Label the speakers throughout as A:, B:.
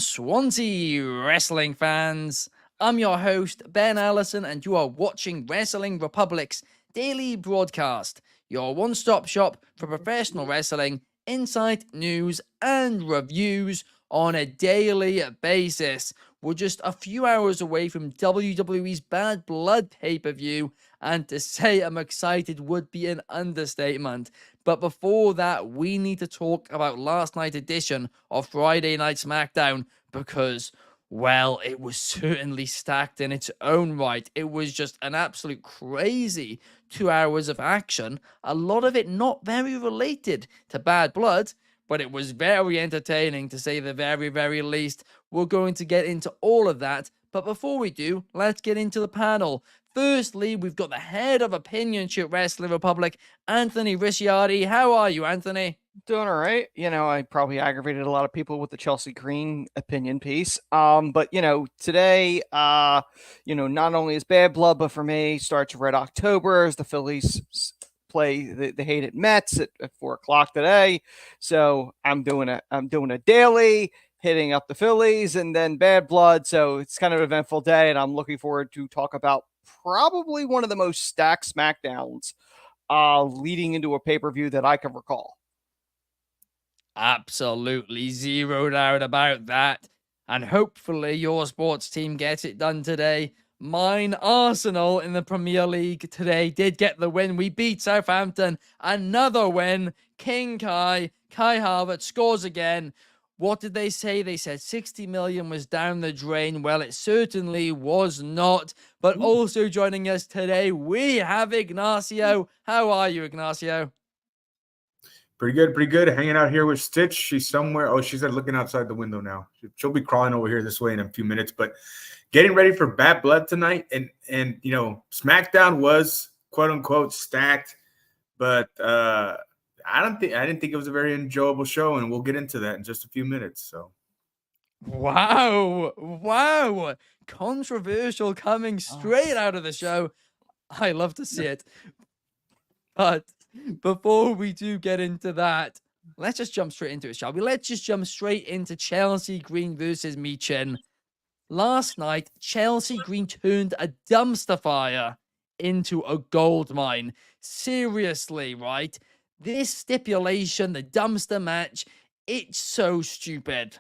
A: Swansea wrestling fans. I'm your host, Ben Allison, and you are watching Wrestling Republic's daily broadcast, your one stop shop for professional wrestling, insight, news, and reviews on a daily basis. We're just a few hours away from WWE's Bad Blood pay per view, and to say I'm excited would be an understatement. But before that, we need to talk about last night's edition of Friday Night SmackDown because, well, it was certainly stacked in its own right. It was just an absolute crazy 2 hours of action, a lot of it not very related to Bad Blood, but it was very entertaining to say the very, very least. We're going to get into all of that, but before we do, let's get into the panel. Firstly, we've got the head of Opinion Ship Wrestling Republic, Anthony Ricciardi. How are you, Anthony?
B: Doing all right. I probably aggravated a lot of people with the Chelsea Green opinion piece. But today, not only is Bad Blood, but for me, starts Red October as the Phillies play the hated Mets at 4 o'clock today. So I'm doing a daily, hitting up the Phillies, and then Bad Blood. So it's kind of an eventful day, and I'm looking forward to talk about probably one of the most stacked SmackDowns leading into a pay-per-view that I can recall.
A: Absolutely zero doubt about that. And hopefully your sports team gets it done today. Mine, Arsenal, in the Premier League today did get the win. We beat Southampton. Another win. King Kai Harvard scores again. What did they say? They said 60 million was down the drain. Well, it certainly was not. But also joining us today, we have Ignacio. How are you, Ignacio?
C: Pretty good. Hanging out here with Stitch. She's somewhere. Oh, she's looking outside the window now. She'll be crawling over here this way in a few minutes. But getting ready for Bad Blood tonight. And SmackDown was quote unquote stacked, but I didn't think it was a very enjoyable show, and we'll get into that in just a few minutes. So
A: Wow. Controversial coming straight out of the show. I love to see it. But before we do get into that, let's just jump straight into it, shall we? Let's just jump straight into Chelsea Green versus Michin. Last night, Chelsea Green turned a dumpster fire into a gold mine. Seriously, right? This stipulation, the dumpster match, it's so stupid.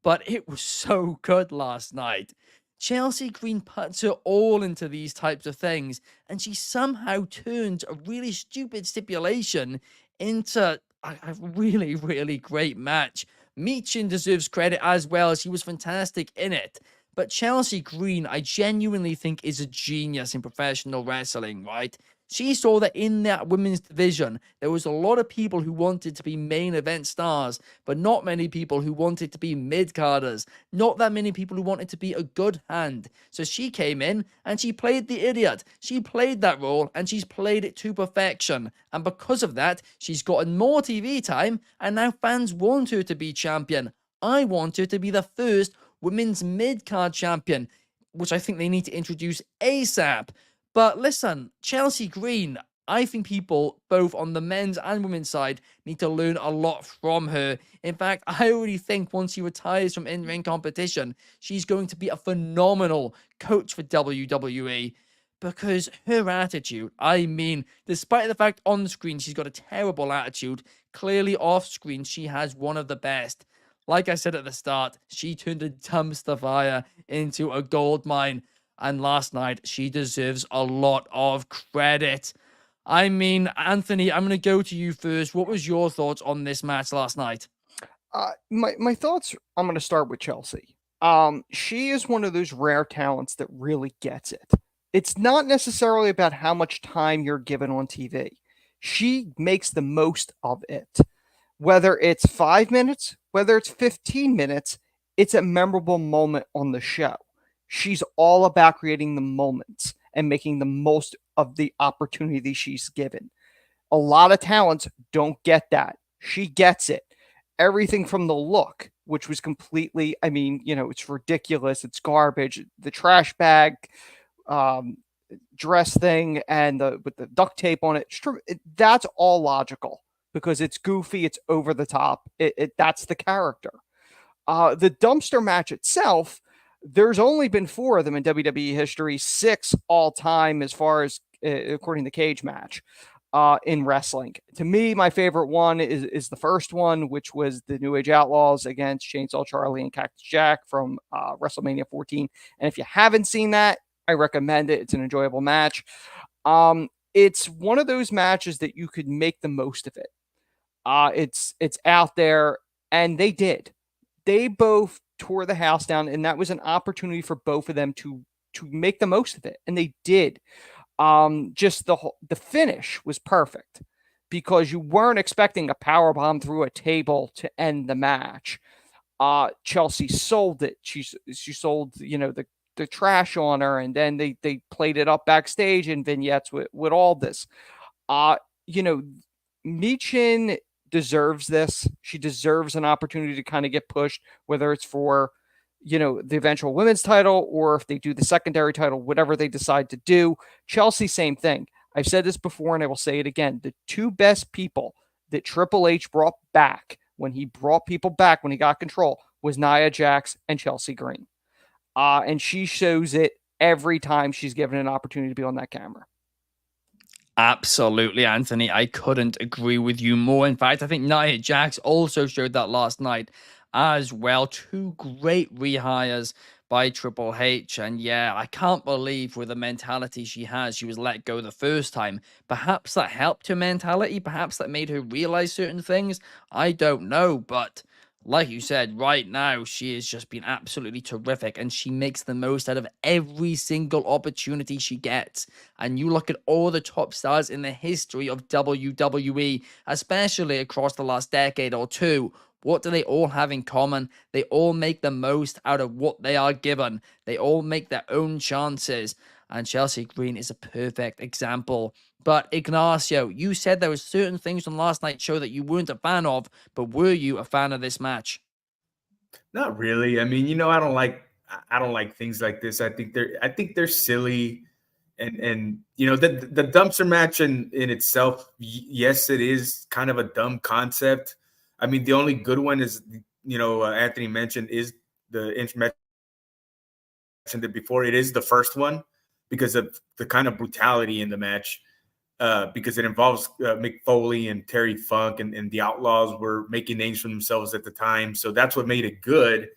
A: But it was so good last night. Chelsea Green puts her all into these types of things, and she somehow turns a really stupid stipulation into a really, really great match. Michin deserves credit as well, as he was fantastic in it. But Chelsea Green, I genuinely think, is a genius in professional wrestling, right? She saw that in that women's division, there was a lot of people who wanted to be main event stars, but not many people who wanted to be mid-carders. Not that many people who wanted to be a good hand. So she came in and she played the idiot. She played that role and she's played it to perfection. And because of that, she's gotten more TV time and now fans want her to be champion. I want her to be the first women's mid-card champion, which I think they need to introduce ASAP. But listen, Chelsea Green, I think people, both on the men's and women's side, need to learn a lot from her. In fact, I already think once she retires from in-ring competition, she's going to be a phenomenal coach for WWE. Because her attitude, I mean, despite the fact on screen she's got a terrible attitude, clearly off screen she has one of the best. Like I said at the start, she turned a dumpster fire into a gold mine. And last night, she deserves a lot of credit. I mean, Anthony, I'm going to go to you first. What was your thoughts on this match last night?
B: My thoughts, I'm going to start with Chelsea. She is one of those rare talents that really gets it. It's not necessarily about how much time you're given on TV. She makes the most of it. Whether it's 5 minutes, whether it's 15 minutes, it's a memorable moment on the show. She's all about creating the moments and making the most of the opportunity she's given. A lot of talents don't get that. She gets it. Everything from the look, which was completely, it's ridiculous. It's garbage. The trash bag dress thing and with the duct tape on it, that's all logical because it's goofy. It's over the top. That's the character. The dumpster match itself, there's only been 4 of them in WWE history, 6 all time as far as according to Cage Match in wrestling. To me, my favorite one is the first one, which was the New Age Outlaws against Chainsaw Charlie and Cactus Jack from WrestleMania 14. And if you haven't seen that, I recommend it. It's an enjoyable match. It's one of those matches that you could make the most of it. It's out there, and they did. They both tore the house down, and that was an opportunity for both of them to make the most of it, and they did. Just the finish was perfect because you weren't expecting a power bomb through a table to end the match. Chelsea sold it. She sold the trash on her, and then they played it up backstage in vignettes with all this. Michin deserves this. She deserves an opportunity to kind of get pushed, whether it's for the eventual women's title or if they do the secondary title, whatever they decide to do. Chelsea, same thing. I've said this before and I will say it again. The 2 best people that Triple H brought back when he brought people back when he got control was Nia Jax and Chelsea Green. And she shows it every time she's given an opportunity to be on that camera.
A: Absolutely, Anthony. I couldn't agree with you more. In fact, I think Nia Jax also showed that last night as well. 2 great rehires by Triple H. And yeah, I can't believe with the mentality she has, she was let go the first time. Perhaps that helped her mentality. Perhaps that made her realize certain things. I don't know, but like you said, right now, she has just been absolutely terrific, and she makes the most out of every single opportunity she gets. And you look at all the top stars in the history of WWE, especially across the last decade or two. What do they all have in common? They all make the most out of what they are given. They all make their own chances. And Chelsea Green is a perfect example. But Ignacio, you said there were certain things on last night's show that you weren't a fan of, but were you a fan of this match?
C: Not really. I mean, I don't like things like this. I think they're silly. And the dumpster match in itself, yes, it is kind of a dumb concept. I mean, the only good one is, Anthony mentioned is the inch mentioned it before. It is the first one because of the kind of brutality in the match, because it involves Mick Foley and Terry Funk, and the Outlaws were making names for themselves at the time. So that's what made it good.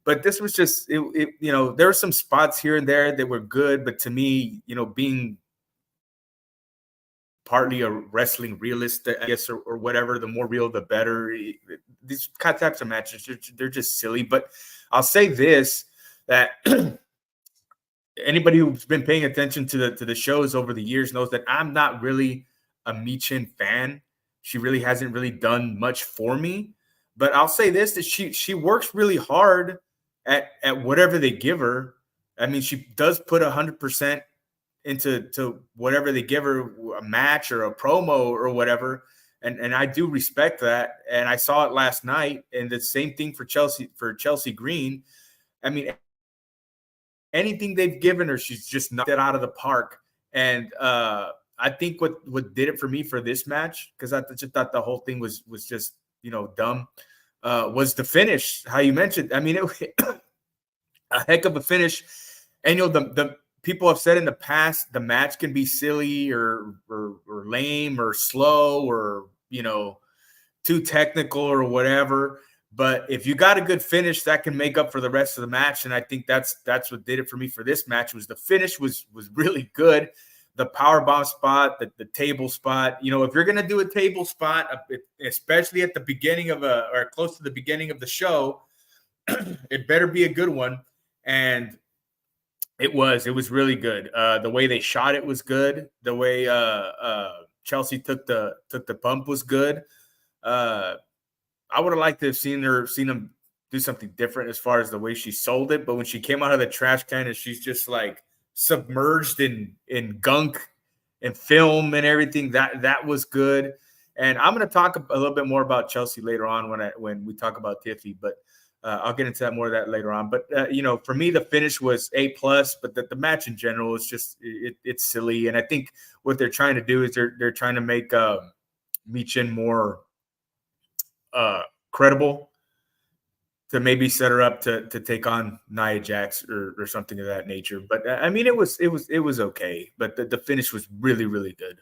C: But this was just, there were some spots here and there that were good. But to me, being partly a wrestling realist, I guess, or whatever, the more real, the better. These types of matches, they're just silly. But I'll say this, that anybody who's been paying attention to the shows over the years knows that I'm not really a Michin fan. She really hasn't really done much for me. But I'll say this, that she works really hard at whatever they give her. I mean, she does put 100% into whatever they give her, a match or a promo or whatever. And I do respect that. And I saw it last night. And the same thing for Chelsea Green. I mean, anything they've given her, she's just knocked it out of the park. And I think what did it for me for this match, because I just thought the whole thing was just dumb, was the finish. How you mentioned, I mean, it a heck of a finish. And the people have said in the past the match can be silly or lame or slow or too technical or whatever. But if you got a good finish, that can make up for the rest of the match. And I think that's what did it for me for this match. Was the finish was really good. The powerbomb spot, the table spot. If you're gonna do a table spot, especially at the beginning of or close to the beginning of the show, it better be a good one. And it was really good. The way they shot it was good. The way Chelsea took the bump was good. I would have liked to have seen them do something different as far as the way she sold it. But when she came out of the trash can and she's just like submerged in gunk and film and everything, that was good. And I'm going to talk a little bit more about Chelsea later on when we talk about Tiffy, but I'll get into more of that later on. But for me, the finish was A+, but the match in general is just it's silly. And I think what they're trying to do is they're trying to make Michin more credible. to maybe set her up to take on Nia Jax or something of that nature. But I mean, it was okay. But the finish was really, really good.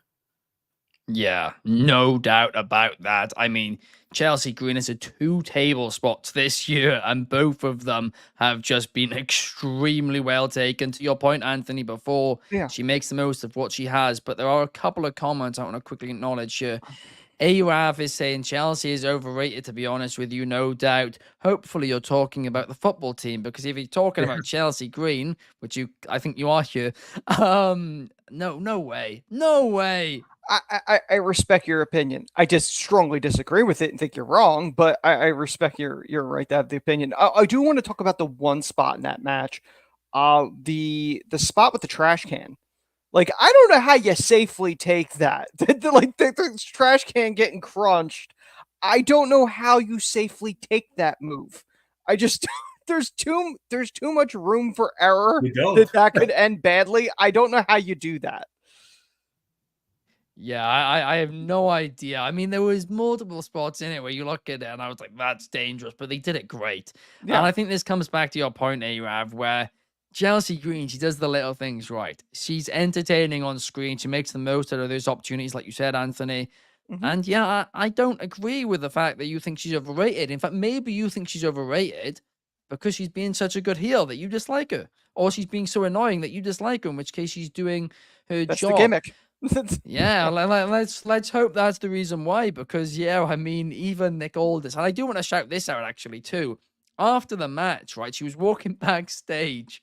A: Yeah, no doubt about that. I mean, Chelsea Green has had 2 table spots this year, and both of them have just been extremely well taken. To your point, Anthony, before,
B: Yeah.
A: she makes the most of what she has, but there are a couple of comments I want to quickly acknowledge here. Arav is saying Chelsea is overrated, to be honest with you, no doubt. Hopefully you're talking about the football team, because if you're talking about Chelsea Green, which I think you are here, no way. No way.
B: I respect your opinion. I just strongly disagree with it and think you're wrong, but I respect your right to have the opinion. I do want to talk about the one spot in that match, the spot with the trash can. Like, I don't know how you safely take that. Like the trash can getting crunched. I don't know how you safely take that move. I just there's too much room for error that could end badly. I don't know how you do that.
A: Yeah, I have no idea. I mean, there was multiple spots in it where you look at it and I was like, that's dangerous, but they did it great.
B: Yeah.
A: And I think this comes back to your point, Arav, where Chelsea Green, she does the little things right. She's entertaining on screen. She makes the most out of those opportunities, like you said, Anthony. And yeah, I don't agree with the fact that you think she's overrated. In fact, maybe you think she's overrated because she's being such a good heel that you dislike her. Or she's being so annoying that you dislike her, in which case she's doing her
B: That's
A: job.
B: the gimmick.
A: Yeah, let's hope that's the reason why, because yeah, I mean, even Nick Aldis, and I do want to shout this out actually too. After the match, right, she was walking backstage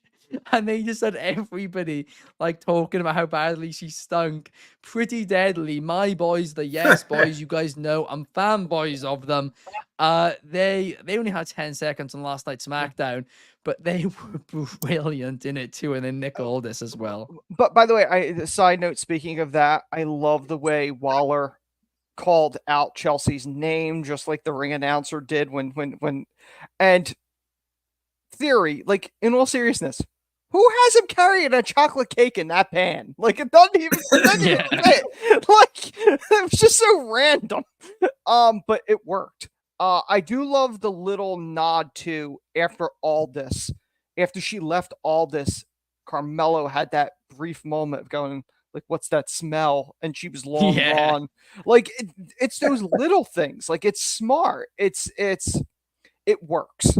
A: and they just had everybody like talking about how badly she stunk. Pretty deadly. My boys, the Yes Boys, you guys know I'm fanboys of them. They only had 10 seconds on last night's SmackDown, but they were brilliant in it too, and then Nick Aldis as well.
B: But by the way, side note, speaking of that, I love the way Waller called out Chelsea's name, just like the ring announcer did when and theory, like in all seriousness, who has him carrying a chocolate cake in that pan? Like it doesn't even fit. Like it was just so random. But it worked. I do love the little nod to after she left Aldis, Carmelo had that brief moment of going, like, what's that smell? And she was long gone. Like it's those little things. Like it's smart. It works.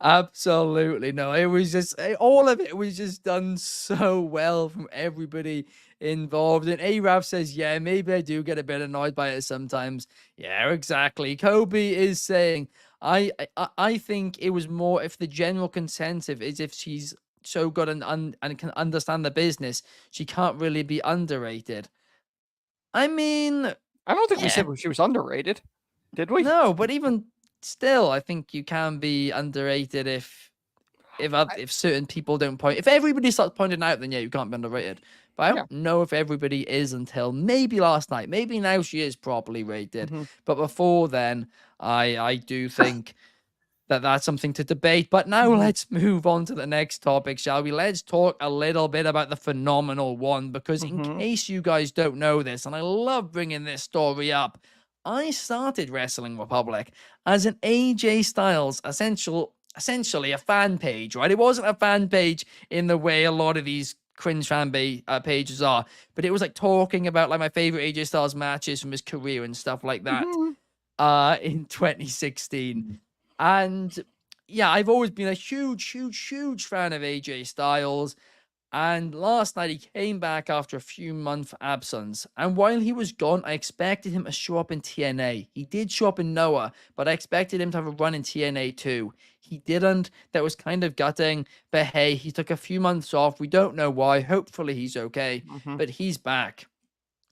A: Absolutely. No, it was just all of it was just done so well from everybody involved. And Arav says, yeah, maybe I do get a bit annoyed by it sometimes. Yeah, exactly. Kobe is saying, I think it was more if the general consensus is if she's so good and can understand the business, she can't really be underrated. I mean,
B: I don't think we said she was underrated, did we?
A: No, but even still, I think you can be underrated if certain people don't point. If everybody starts pointing out, then yeah, you can't be underrated. But I don't know if everybody is until maybe last night. Maybe now she is properly rated. But before then, I do think that that's something to debate. But now let's move on to the next topic, shall we? Let's talk a little bit about the Phenomenal One, because in case you guys don't know this, and I love bringing this story up, I started Wrestling Republic as an AJ Styles essentially a fan page, right? It wasn't a fan page in the way a lot of these cringe fan pages are, but it was like talking about like my favorite AJ Styles matches from his career and stuff like that in 2016. And yeah, I've always been a huge fan of AJ Styles. And last night he came back after a few month absence. And while he was gone, I expected him to show up in TNA. He did show up in Noah, but I expected him to have a run in TNA too. He didn't. That was kind of gutting. But hey, he took a few months off. We don't know why. Hopefully he's okay. But he's back.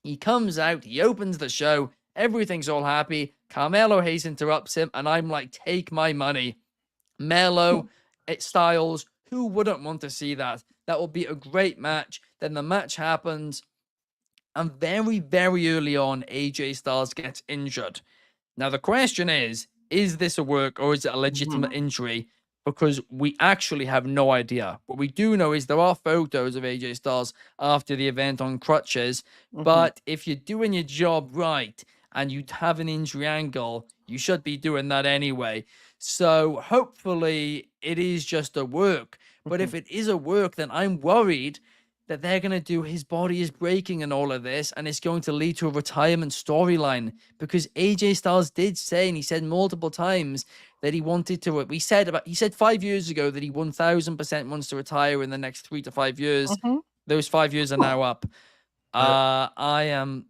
A: He comes out. He opens the show. Everything's all happy. Carmelo Hayes interrupts him. And I'm like, take my money. Melo, Styles, who wouldn't want to see that? That will be a great match. Then the match happens. And very, very early on, AJ Styles gets injured. Now, the question is this a work or is it a legitimate injury? Because we actually have no idea. What we do know is there are photos of AJ Styles after the event on crutches. But if you're doing your job right and you have an injury angle, you should be doing that anyway. So hopefully it is just a work. But if it is a work, then I'm worried that they're going to do his body is breaking and all of this, and it's going to lead to a retirement storyline, because AJ Styles did say, and he said multiple times, that he wanted to, he said 5 years ago that he 1000% wants to retire in the next 3 to 5 years. Those 5 years are now up. I'm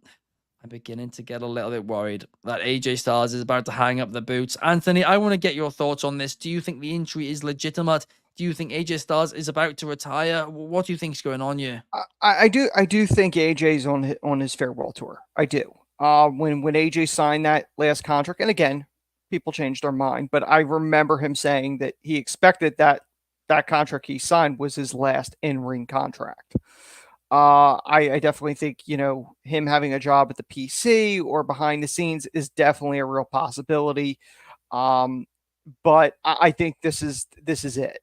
A: beginning to get a little bit worried that AJ Styles is about to hang up the boots. Anthony, I want to get your thoughts on this. Do you think the injury is legitimate? Do you think AJ Styles is about to retire? What do you think is going on here?
B: I do think AJ's on his farewell tour. I do. When AJ signed that last contract, and again, people change their mind, but I remember him saying that he expected that contract he signed was his last in-ring contract. I definitely think, him having a job at the PC or behind the scenes is definitely a real possibility. But I think this is it.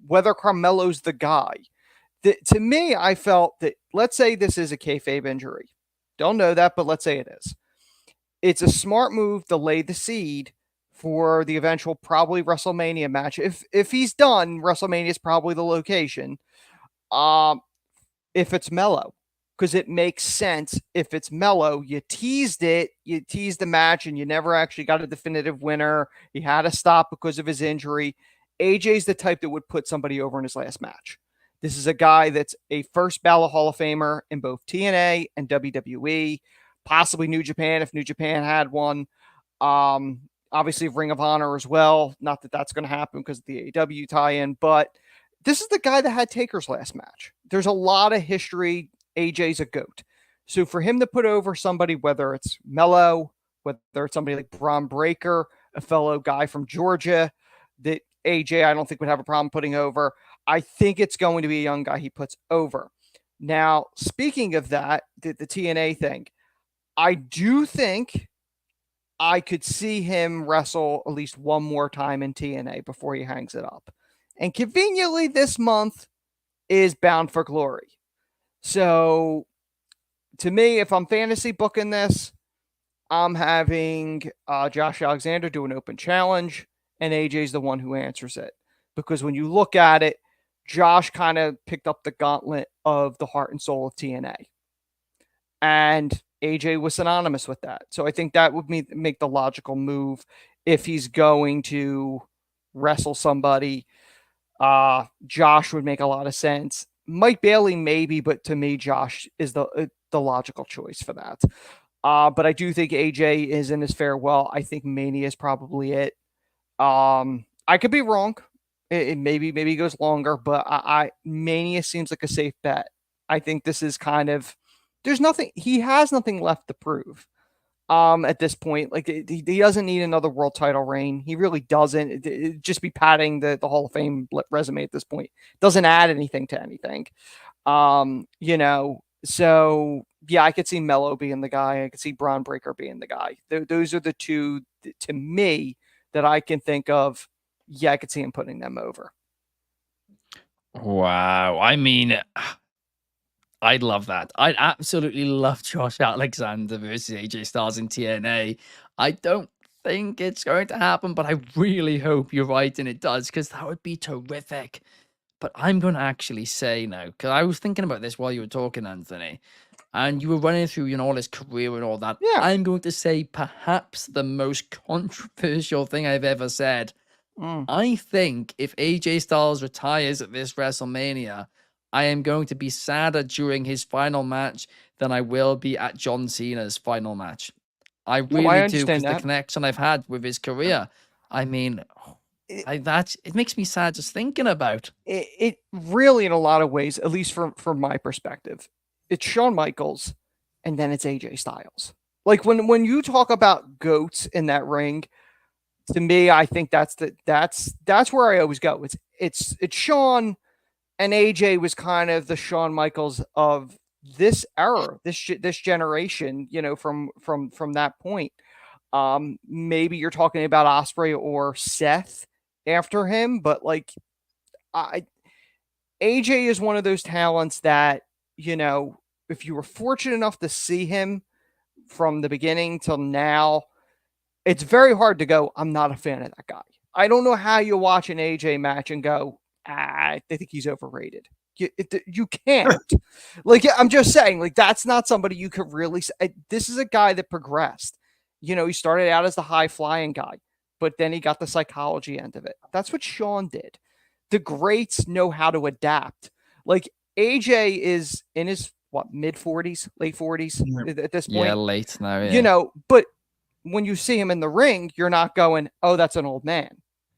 B: Whether Carmelo's the guy, to me, I felt that, let's say this is a kayfabe injury. Don't know that, but let's say it is. It's a smart move to lay the seed for the eventual probably WrestleMania match. If he's done, WrestleMania is probably the location. If it's Melo, because it makes sense. If it's Melo, you teased the match, and you never actually got a definitive winner. He had to stop because of his injury. AJ's the type that would put somebody over in his last match. This is a guy that's a first ballot Hall of Famer in both TNA and WWE, possibly New Japan if New Japan had one. Obviously Ring of Honor as well. Not that that's going to happen because of the AEW tie-in, but this is the guy that had Taker's last match. There's a lot of history. AJ's a GOAT. So for him to put over somebody, whether it's Melo, whether it's somebody like Braun Breaker, a fellow guy from Georgia that AJ, I don't think would have a problem putting over. I think it's going to be a young guy he puts over. Now, speaking of that, the TNA thing, I do think I could see him wrestle at least one more time in TNA before he hangs it up. And conveniently, this month is Bound for Glory. So, to me, if I'm fantasy booking this, I'm having Josh Alexander do an open challenge, and AJ's the one who answers it. Because when you look at it, Josh kind of picked up the gauntlet of the heart and soul of TNA. And AJ was synonymous with that. So I think that would make the logical move if he's going to wrestle somebody. Josh would make a lot of sense. Mike Bailey maybe, but to me, Josh is the logical choice for that. But I do think AJ is in his farewell. I think Mania is probably it. I could be wrong. It maybe goes longer, but Mania seems like a safe bet. I think this is kind of, he has nothing left to prove. At this point, like he doesn't need another world title reign. He really doesn't. It'd just be padding the Hall of Fame resume at this point. Doesn't add anything to anything. So yeah, I could see Melo being the guy. I could see Braun Breaker being the guy. Those are the two to me that I can think of. Yeah, I could see him putting them over.
A: Wow. I mean, I'd love that. I'd absolutely love Josh Alexander versus AJ Styles in TNA. I don't think it's going to happen, but I really hope you're right and it does, because that would be terrific. But I'm going to actually say no, because I was thinking about this while you were talking, Anthony, and you were running through, all his career and all that.
B: Yeah.
A: I'm going to say perhaps the most controversial thing I've ever said. I think if AJ Styles retires at this WrestleMania, I am going to be sadder during his final match than I will be at John Cena's final match. I really do, because the connection I've had with his career. I mean, it makes me sad just thinking about.
B: It really, in a lot of ways, at least from my perspective, it's Shawn Michaels, and then it's AJ Styles. Like when you talk about GOATs in that ring, to me, I think that's where I always go. It's Shawn, and AJ was kind of the Shawn Michaels of this era, this generation. From that point. Maybe you're talking about Ospreay or Seth after him, but like, AJ is one of those talents that, if you were fortunate enough to see him from the beginning till now, it's very hard to go, I'm not a fan of that guy. I don't know how you watch an AJ match and go, I think he's overrated. You can't. Like, I'm just saying, like, that's not somebody you could really say. This is a guy that progressed. You know, he started out as the high flying guy, but then he got the psychology end of it. That's what Sean did. The greats know how to adapt. Like, AJ is in his, mid 40s, late 40s at this point.
A: Yeah, late now. Yeah.
B: You know, but when you see him in the ring, you're not going, oh, that's an old man.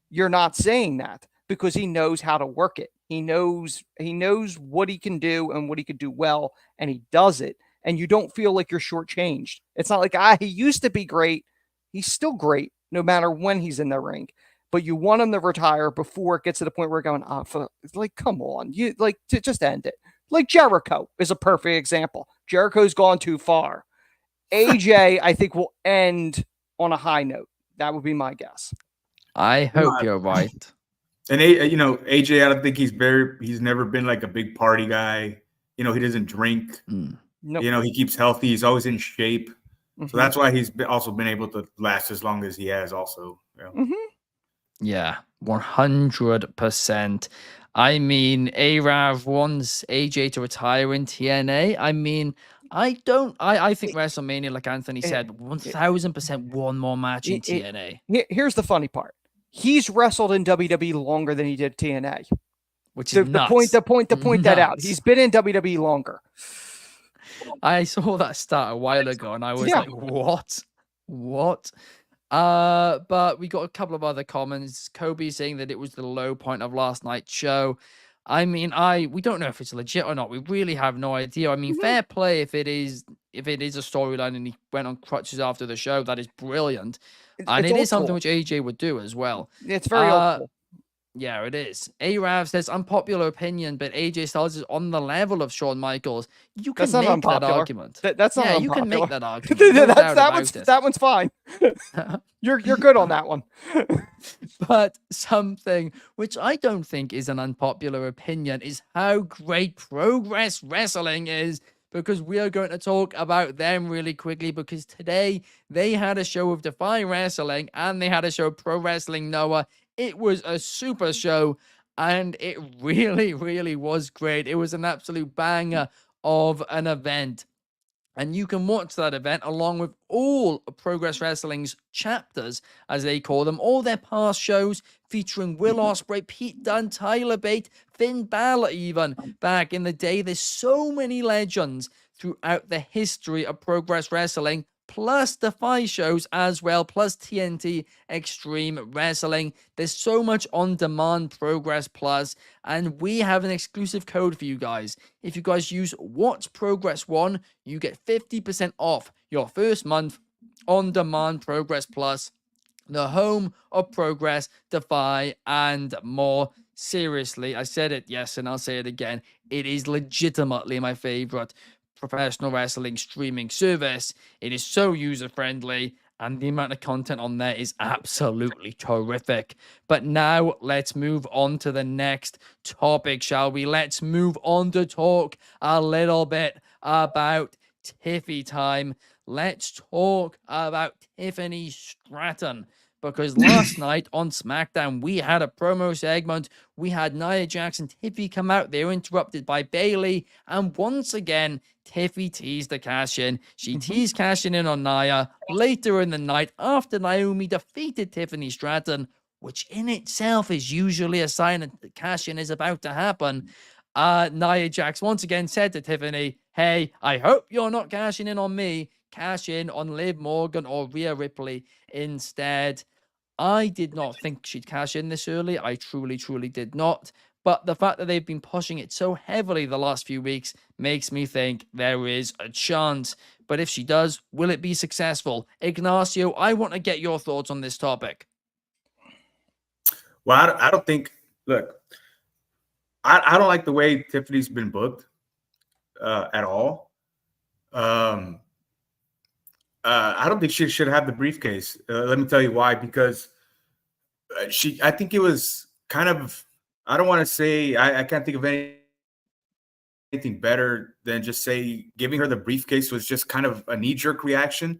B: You're not saying that because he knows how to work it. He knows what he can do and what he could do well, and he does it. And you don't feel like you're shortchanged. It's not like, he used to be great. He's still great no matter when he's in the ring. But you want him to retire before it gets to the point where we're going, like, come on. You like to just end it. Like Jericho is a perfect example. Jericho's gone too far. AJ, I think, will end on a high note. That would be my guess.
A: I hope you're right.
C: And AJ, I don't think he's never been like a big party guy. You know, he doesn't drink.
B: Nope.
C: You know, he keeps healthy. He's always in shape. So that's why he's also been able to last as long as he has also.
A: Yeah, 100%. I mean, Arav wants AJ to retire in TNA. I mean, I think WrestleMania, like Anthony said, 1000% one more match in TNA.
B: Here's the funny part. He's wrestled in WWE longer than he did TNA.
A: Which is nuts.
B: To point that out. He's been in WWE longer.
A: I saw that start a while ago and I was like, what? But we got a couple of other comments. Kobe saying that it was the low point of last night's show. I mean, we don't know if it's legit or not. We really have no idea. I mean, fair play if it is a storyline and he went on crutches after the show. That is brilliant. And it is something which AJ would do as well.
B: It's very old school.
A: Yeah, it is. Arav says, unpopular opinion, but AJ Styles is on the level of Shawn Michaels. You can make that argument.
B: That's not unpopular.
A: You can make that argument. No
B: that one's fine. You're good on that one.
A: But something which I don't think is an unpopular opinion is how great Progress Wrestling is, because we are going to talk about them really quickly, because today they had a show of Defy Wrestling and they had a show of Pro Wrestling Noah. It was a super show and it really, really was great. It was an absolute banger of an event. And you can watch that event along with all Progress Wrestling's chapters, as they call them, all their past shows featuring Will Ospreay, Pete Dunne, Tyler Bate, Finn Balor even back in the day. There's so many legends throughout the history of Progress Wrestling, plus Defy shows as well, plus TNT Extreme Wrestling. There's so much on-demand Progress Plus, and we have an exclusive code for you guys. If you guys use What's Progress 1, you get 50% off your first month on-demand Progress Plus, the home of Progress, Defy, and more. Seriously, I said it, yes, and I'll say it again. It is legitimately my favorite professional wrestling streaming service. It is so user-friendly, and the amount of content on there is absolutely terrific. But now let's move on to the next topic, shall we? Let's move on to talk a little bit about Tiffy time. Let's talk about Tiffany Stratton, because last night on SmackDown, we had a promo segment. We had Nia Jax and Tiffy come out. They were interrupted by Bayley. And once again, Tiffy teased the cash-in. She teased cashing in on Nia later in the night after Naomi defeated Tiffany Stratton, which in itself is usually a sign that the cash-in is about to happen. Nia Jax once again said to Tiffany, hey, I hope you're not cashing in on me. Cash in on Liv Morgan or Rhea Ripley instead. I did not think she'd cash in this early. I truly, truly did not. But the fact that they've been pushing it so heavily the last few weeks makes me think there is a chance. But if she does, will it be successful? Ignacio, I want to get your thoughts on this topic.
C: Well, I don't think, look, I don't like the way Tiffany's been booked at all. I don't think she should have the briefcase. Let me tell you why. Because I think it was kind of, I don't want to say, I can't think of anything better than just say giving her the briefcase was just kind of a knee-jerk reaction.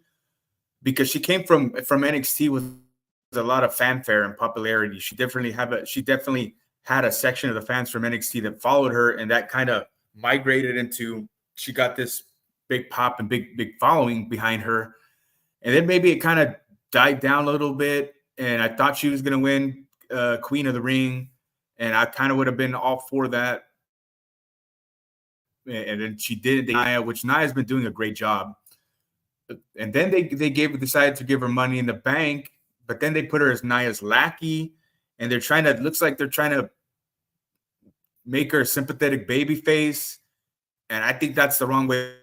C: because she came from NXT with a lot of fanfare and popularity. She definitely had a section of the fans from NXT that followed her, and that kind of migrated into, she got this big pop and big following behind her. And then maybe it kind of died down a little bit, and I thought she was going to win Queen of the Ring, and I kind of would have been all for that. And then she did Nia, which Nia's been doing a great job. And then they decided to give her Money in the Bank, but then they put her as Nia's lackey, and looks like they're trying to make her a sympathetic babyface. And I think that's the wrong way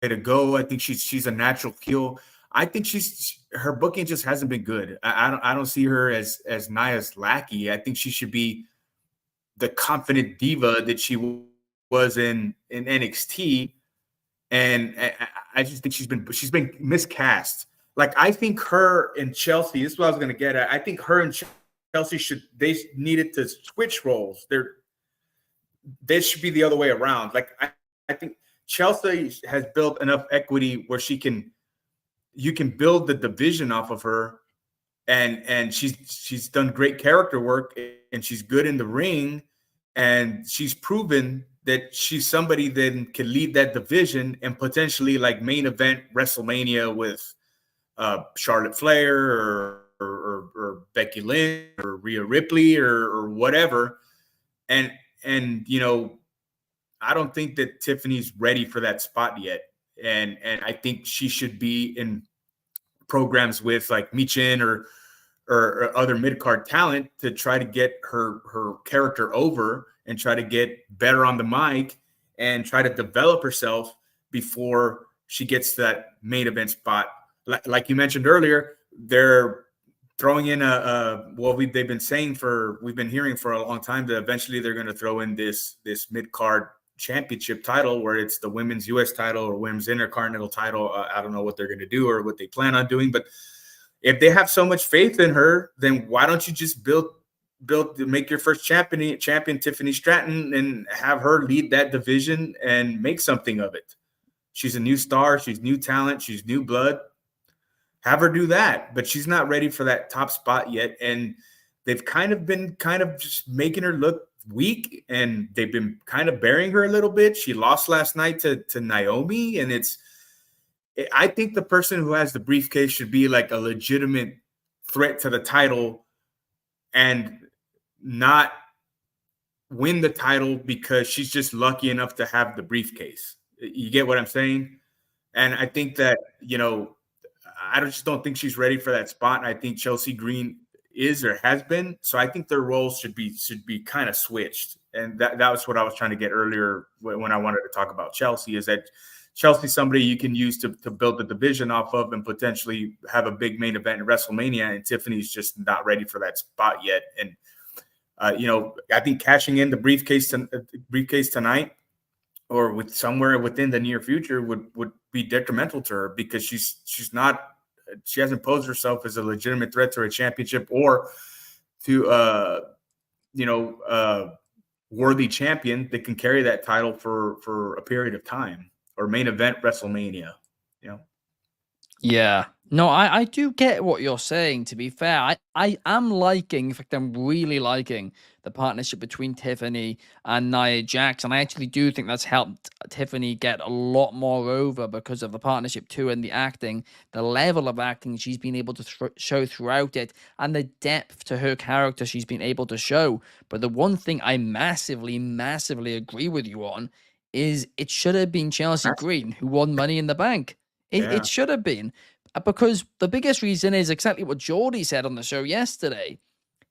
C: to go. I think she's a natural heel. I think her booking just hasn't been good. I don't see her as Nia's lackey. I think she should be the confident diva that she was in NXT. And I just think she's been miscast. Like, I think her and Chelsea, this is what I was going to get at. I think her and Chelsea they needed to switch roles. They should be the other way around. Like, I think Chelsea has built enough equity where you can build the division off of her, and she's done great character work, and she's good in the ring, and she's proven that she's somebody that can lead that division and potentially like main event WrestleMania with Charlotte Flair or Becky Lynch or Rhea Ripley or whatever. And I don't think that Tiffany's ready for that spot yet. And I think she should be in programs with like Michin or other mid-card talent to try to get her character over and try to get better on the mic and try to develop herself before she gets to that main event spot. Like you mentioned earlier, they're throwing in they've been hearing for a long time that eventually they're going to throw in this mid-card championship title, where it's the women's US title or women's intercontinental title. I don't know what they're going to do or what they plan on doing, but if they have so much faith in her, then why don't you just make your first champion Tiffany Stratton and have her lead that division and make something of it? She's a new star. She's new talent. She's new blood. Have her do that, but she's not ready for that top spot yet. And they've been just making her look weak, and they've been kind of burying her a little bit. She lost last night to Naomi, and I think the person who has the briefcase should be like a legitimate threat to the title and not win the title because she's just lucky enough to have the briefcase. You get what I'm saying? And I think that, I just don't think she's ready for that spot. And I think Chelsea Green is or has been. So I think their roles should be kind of switched. And that was what I was trying to get earlier when I wanted to talk about Chelsea, is that Chelsea's somebody you can use to build the division off of and potentially have a big main event in WrestleMania. And Tiffany's just not ready for that spot yet. And, I think cashing in the briefcase tonight or with somewhere within the near future would be detrimental to her, because she hasn't posed herself as a legitimate threat to a championship or to worthy champion that can carry that title for a period of time, or main event WrestleMania.
A: Yeah. No, I do get what you're saying, to be fair. I am liking, in fact, I'm really liking the partnership between Tiffany and Nia Jax. And I actually do think that's helped Tiffany get a lot more over because of the partnership too, and the acting, the level of acting she's been able to show throughout it, and the depth to her character she's been able to show. But the one thing I massively, massively agree with you on is it should have been Chelsea Green who won Money in the Bank. It should have been, because the biggest reason is exactly what Geordie said on the show yesterday.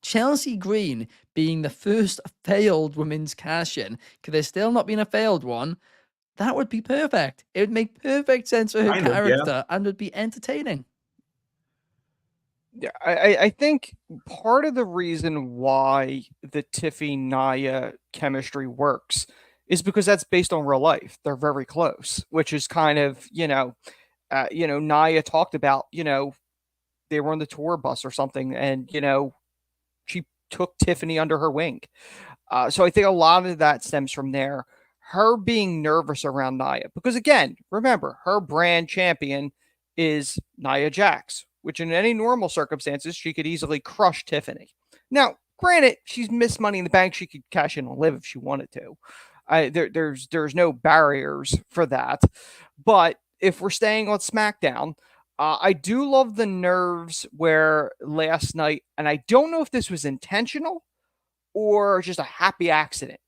A: Chelsea Green being the first failed women's cash-in, could there still not been a failed one? That would be perfect. It would make perfect sense for her character and would be entertaining.
B: Yeah, I think part of the reason why the Tiffany-Nia chemistry works is because that's based on real life. They're very close, which is kind of, Nia talked about, they were on the tour bus or something, and, she took Tiffany under her wing. So I think a lot of that stems from there. Her being nervous around Nia, because again, remember, her brand champion is Nia Jax, which in any normal circumstances, she could easily crush Tiffany. Now, granted, she's missed Money in the Bank. She could cash in on Liv if she wanted to. There's no barriers for that. But if we're staying on SmackDown, I do love the nerves where last night, and I don't know if this was intentional or just a happy accident,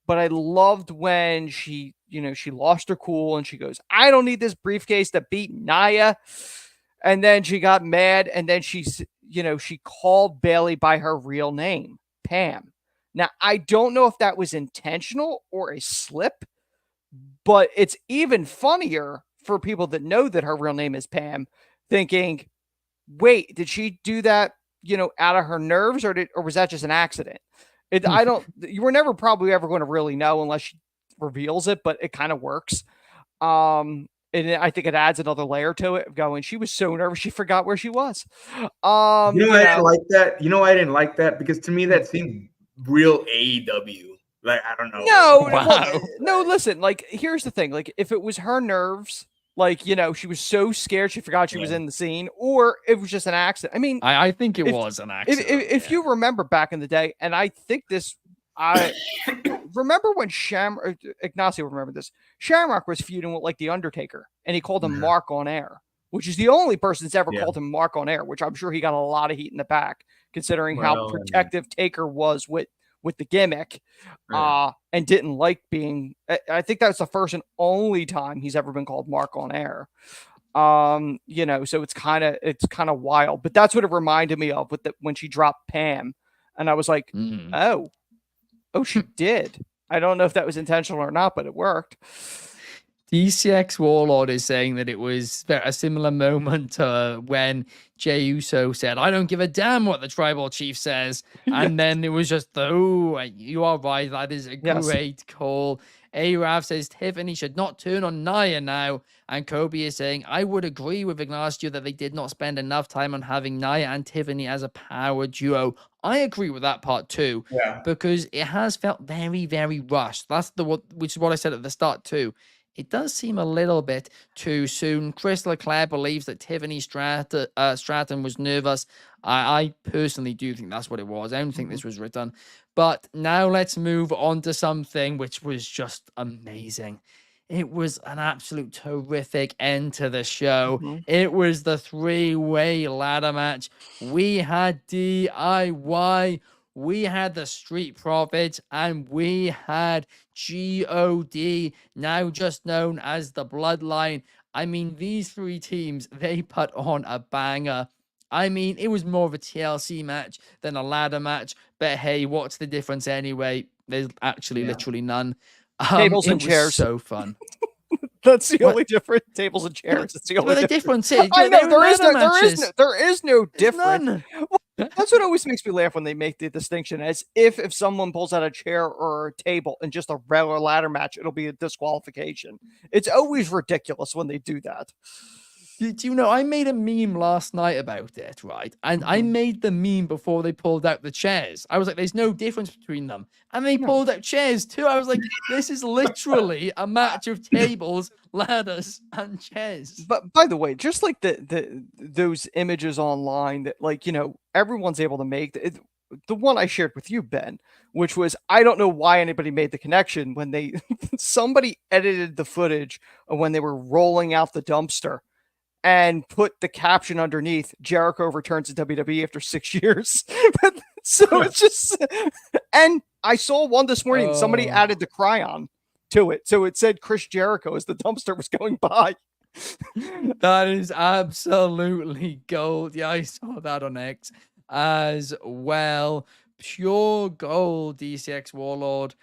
B: but I loved when she lost her cool and she goes, I don't need this briefcase to beat Nia. And then she got mad, and then she called Bayley by her real name, Pam. Now, I don't know if that was intentional or a slip, but it's even funnier for people that know that her real name is Pam, thinking, wait, did she do that, out of her nerves, or was that just an accident? You were never probably ever going to really know unless she reveals it, but it kind of works. And I think it adds another layer to it, going, she was so nervous she forgot where she was.
C: I didn't like that. I didn't like that because to me that seemed real AEW. Like, I don't know.
B: No,
A: Wow.
B: no, listen, like, here's the thing. Like, if it was her nerves, like, she was so scared she forgot she was in the scene, or it was just an accident. I mean,
A: I think it was an accident.
B: If you remember back in the day, and I think I remember when Ignacio remember this. Shamrock was feuding with like the Undertaker, and he called him Mark on air, which is the only person that's ever called him Mark on air. Which I'm sure he got a lot of heat in the back, considering how protective Taker was with the gimmick, and didn't like being. I think that's the first and only time he's ever been called Mark on air. So it's kind of wild, but that's what it reminded me of when she dropped Pam, and I was like, Oh, she did. I don't know if that was intentional or not, but it worked.
A: DCX Warlord is saying that it was a similar moment to when Jey Uso said, I don't give a damn what the tribal chief says. And then it was just, you are right. That is a great call. Arav says Tiffany should not turn on Nia now. And Kobe is saying, I would agree with Ignacio that they did not spend enough time on having Nia and Tiffany as a power duo. I agree with that part too, because it has felt very, very rushed. That's which is what I said at the start too. It does seem a little bit too soon. Chris Leclerc believes that Tiffany Stratton was nervous. I personally do think that's what it was. I don't think this was written. But now let's move on to something which was just amazing. It was an absolute terrific end to the show. It was the three-way ladder match. We had DIY, we had the Street Profits, and we had GOD, now just known as the Bloodline. I mean, these three teams, they put on a banger. I mean, it was more of a TLC match than a ladder match, but hey, what's the difference anyway? There's actually literally none.
B: Tables and chairs.
A: So fun.
B: That's the only difference. Tables and chairs. It's the only
A: difference is
B: I know there is no difference. Well, that's what always makes me laugh when they make the distinction, as if someone pulls out a chair or a table in just a regular ladder match, it'll be a disqualification. It's always ridiculous when they do that.
A: Do you know, I made a meme last night about it, right? And I made the meme before they pulled out the chairs. I was like, there's no difference between them. And they pulled out chairs too. I was like, this is literally a match of tables, ladders, and chairs.
B: But by the way, just like those images online that, like, everyone's able to make, the one I shared with you, Ben, which was, I don't know why anybody made the connection when somebody edited the footage of when they were rolling out the dumpster and put the caption underneath, Jericho returns to WWE after 6 years. So it's just, and I saw one this morning, somebody added the cryon to it. So it said Chris Jericho as the dumpster was going by.
A: That is absolutely gold. Yeah, I saw that on X as well. Pure gold, DCX Warlord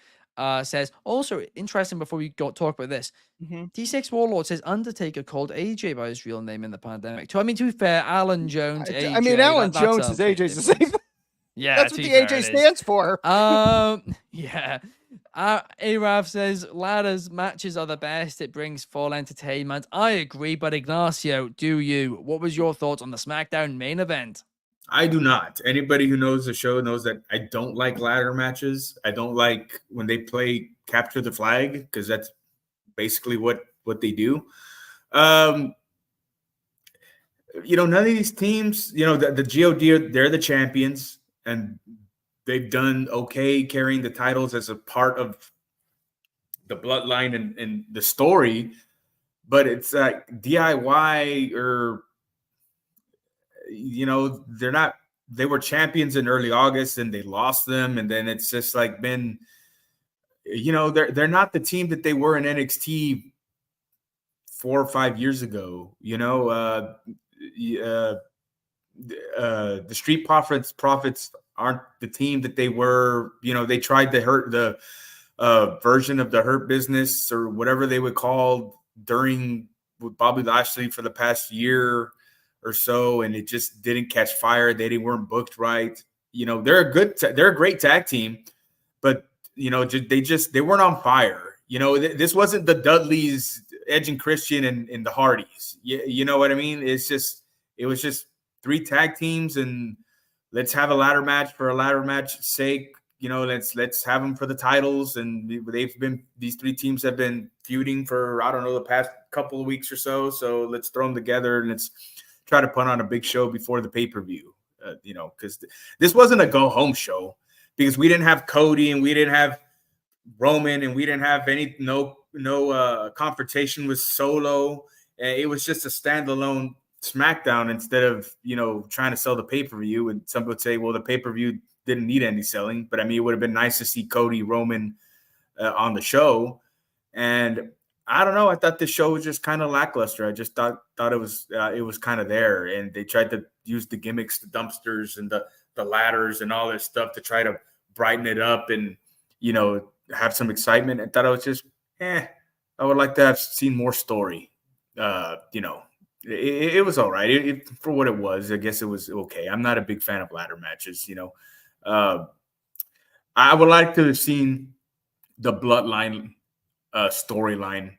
A: says. Also, interesting, before we talk about this, D6 Warlord says Undertaker called AJ by his real name in the pandemic too. I mean, to be fair, Alan Jones, AJ.
B: I mean, Alan Jones is AJ's the same.
A: Yeah,
B: that's what the AJ stands for.
A: Yeah. Arav says ladders matches are the best. It brings full entertainment. I agree, but Ignacio, do you? What was your thoughts on the SmackDown main event?
C: I do not. Anybody who knows the show knows that I don't like ladder matches. I don't like when they play capture the flag, because that's basically what they do. none of these teams, the GOD, they're the champions, and they've done okay carrying the titles as a part of the bloodline and the story. But it's like DIY, or they're not. They were champions in early August and they lost them, and then it's just like been, they're not the team that they were in NXT 4 or 5 years ago. The Street Profits aren't the team that they were. They tried to hurt the version of the Hurt Business or whatever they would call during with Bobby Lashley for the past year or so, and it just didn't catch fire. They weren't booked right. They're a great tag team, but they weren't on fire. This wasn't the Dudleys, Edge and Christian, and the Hardys. You know what I mean? It was just 3 tag teams, and let's have a ladder match for a ladder match sake. Let's have them for the titles. And these 3 teams have been feuding for, I don't know, the past couple of weeks or so. So let's throw them together and let's try to put on a big show before the pay-per-view. Because this wasn't a go-home show, because we didn't have Cody and we didn't have Roman and we didn't have no confrontation with Solo. It was just a standalone SmackDown instead of, trying to sell the pay-per-view. And some would say, well, the pay-per-view didn't need any selling, but I mean, it would have been nice to see Cody, Roman on the show. And I don't know. I thought this show was just kind of lackluster. I just thought it was kind of there, and they tried to use the gimmicks, the dumpsters and the ladders and all this stuff to try to brighten it up and have some excitement. I thought it was just I would like to have seen more story. It was all right for what it was. I guess it was okay. I'm not a big fan of ladder matches. I would like to have seen the Bloodline storyline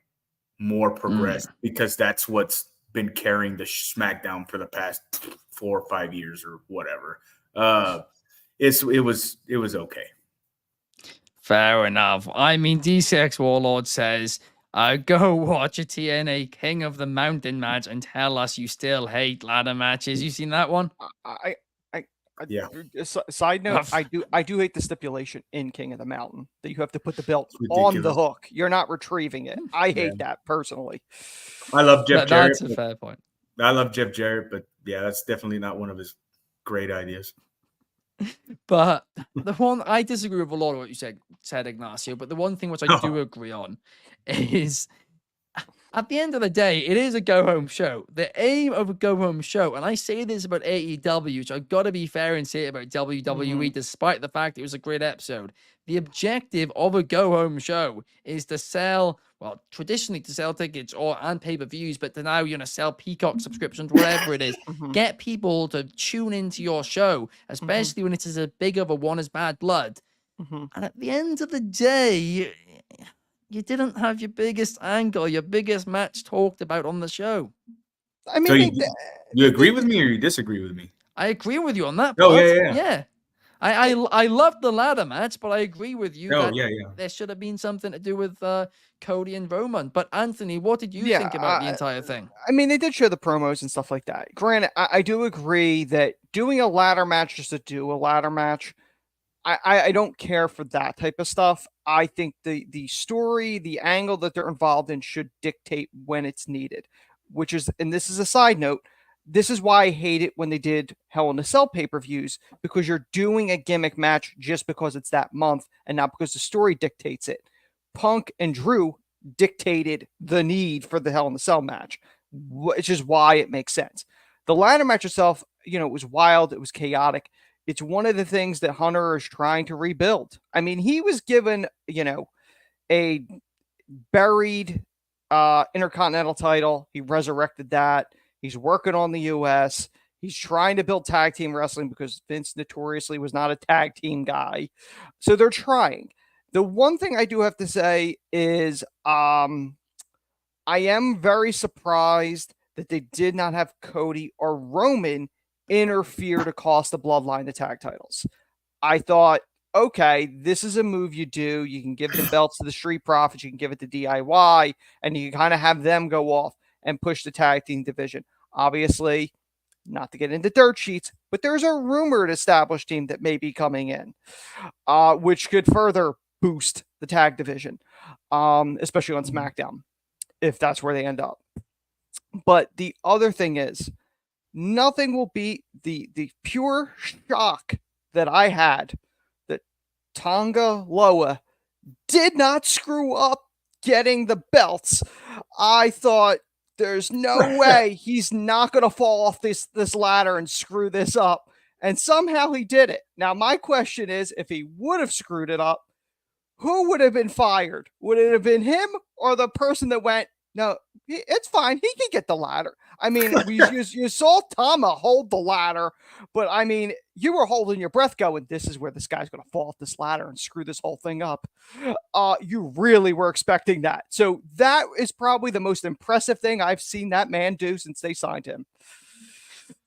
C: more progressed, because that's what's been carrying the SmackDown for the past 4 or 5 years or whatever. It was okay.
A: Fair enough. I mean, DCX Warlord says, go watch a TNA King of the Mountain match and tell us you still hate ladder matches. You seen that one?
B: Yeah. Side note, I do hate the stipulation in King of the Mountain that you have to put the belt on the hook. You're not retrieving it. I hate that personally.
C: I love Jeff Jarrett.
A: That's a fair point.
C: I love Jeff Jarrett, but yeah, that's definitely not one of his great ideas.
A: But the one I disagree with a lot of what you said Ignacio, but the one thing which I do agree on is, at the end of the day, it is a go-home show. The aim of a go-home show, and I say this about AEW, which I've got to be fair and say it about WWE, despite the fact it was a great episode. The objective of a go-home show is to sell, well, traditionally to sell tickets and pay-per-views, but to now, sell Peacock subscriptions, whatever it is. Get people to tune into your show, especially when it's as big of a one as Bad Blood. And at the end of the day, you didn't have your biggest angle, your biggest match talked about on the show.
B: I mean,
C: so you agree with me or you disagree with me?
A: I agree with you on that
C: part.
A: Oh, yeah. I loved the ladder match, but I agree with you that there should have been something to do with Cody and Roman. But Anthony, what did you think about the entire thing?
B: I mean, they did show the promos and stuff like that. Granted, I do agree that doing a ladder match just to do a ladder match, I don't care for that type of stuff. I think the story, the angle that they're involved in should dictate when it's needed, and this is a side note, this is why I hate it when they did Hell in a Cell pay-per-views, because you're doing a gimmick match just because it's that month and not because the story dictates it. Punk and Drew dictated the need for the Hell in a Cell match, which is why it makes sense. The ladder match itself, it was wild, it was chaotic. It's one of the things that Hunter is trying to rebuild. I mean, he was given, a buried Intercontinental title. He resurrected that. He's working on the U.S. He's trying to build tag team wrestling because Vince notoriously was not a tag team guy. So they're trying. The one thing I do have to say is I am very surprised that they did not have Cody or Roman interfere to cost the Bloodline the tag titles. I thought, okay, this is a move you do. You can give the belts to the Street Profits. You can give it to DIY, and you can kind of have them go off and push the tag team division. Obviously, not to get into dirt sheets, but there's a rumored established team that may be coming in, which could further boost the tag division, especially on SmackDown, if that's where they end up. But the other thing is, nothing will beat the pure shock that I had that Tonga Loa did not screw up getting the belts. I thought there's no way he's not going to fall off this ladder and screw this up. And somehow he did it. Now, my question is, if he would have screwed it up, who would have been fired? Would it have been him or the person that went, no, it's fine, he can get the ladder? I mean, you saw Tama hold the ladder, but I mean, you were holding your breath going, this is where this guy's going to fall off this ladder and screw this whole thing up. You really were expecting that. So that is probably the most impressive thing I've seen that man do since they signed him.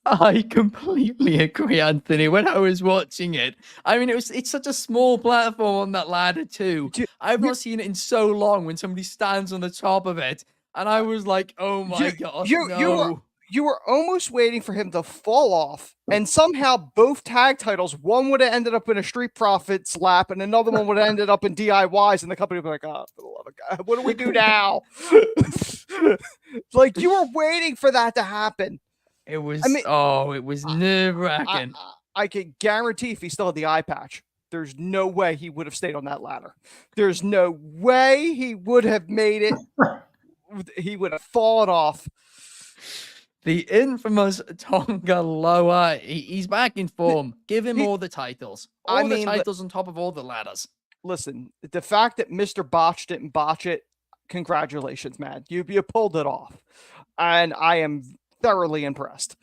A: I completely agree, Anthony. When I was watching it, I mean, it's such a small platform on that ladder too. I've not seen it in so long when somebody stands on the top of it, and I was like, "Oh my god, no!"
B: You were almost waiting for him to fall off, and somehow both tag titles, one would have ended up in a Street Profits lap, and another one would have ended up in DIYs, and the company would be like, "Oh, for the love of God, what do we do now?" Like, you were waiting for that to happen.
A: It was, it was nerve-wracking.
B: I can guarantee if he still had the eye patch, there's no way he would have stayed on that ladder. There's no way he would have made it. He would have fallen off.
A: The infamous Tonga Loa, he's back in form. Give him all the titles. All the titles on top of all the ladders.
B: Listen, the fact that Mr. Botch didn't botch it, congratulations, man. You pulled it off. And I am thoroughly impressed.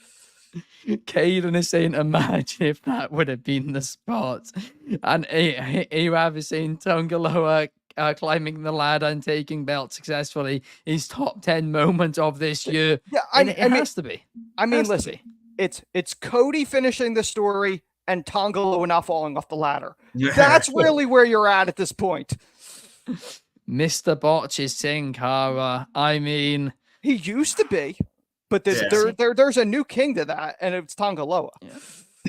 A: Caden is saying, imagine if that would have been the spot. And Arab is saying Tonga Loa climbing the ladder and taking belts successfully is top 10 moment of this year. Yeah, it has to be.
B: I mean, listen, it's Cody finishing the story and Tonga Loa not falling off the ladder. Yeah. That's really where you're at this point.
A: Mr. Botch is Sin Cara. I mean,
B: he used to be. But there's a new king to that, and it's Tonga Loa.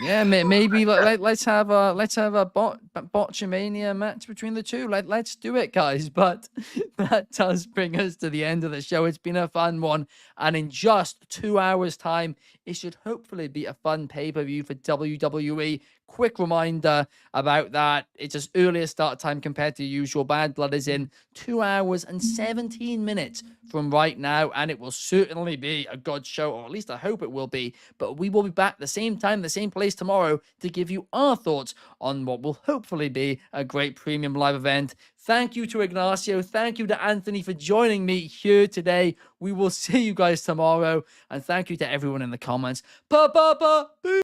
A: Yeah, maybe let's have a Botchamania match between the two. Let's do it, guys. But that does bring us to the end of the show. It's been a fun one, and in just 2 hours' time, it should hopefully be a fun pay-per-view for WWE. Quick reminder about that. It's just earlier start time compared to usual. Bad Blood is in 2 hours and 17 minutes from right now, and it will certainly be a good show, or at least I hope it will be. But we will be back the same time, the same place tomorrow to give you our thoughts on what will hopefully be a great premium live event. Thank you to Ignacio. Thank you to Anthony for joining me here today. We will see you guys tomorrow, and thank you to everyone in the comments.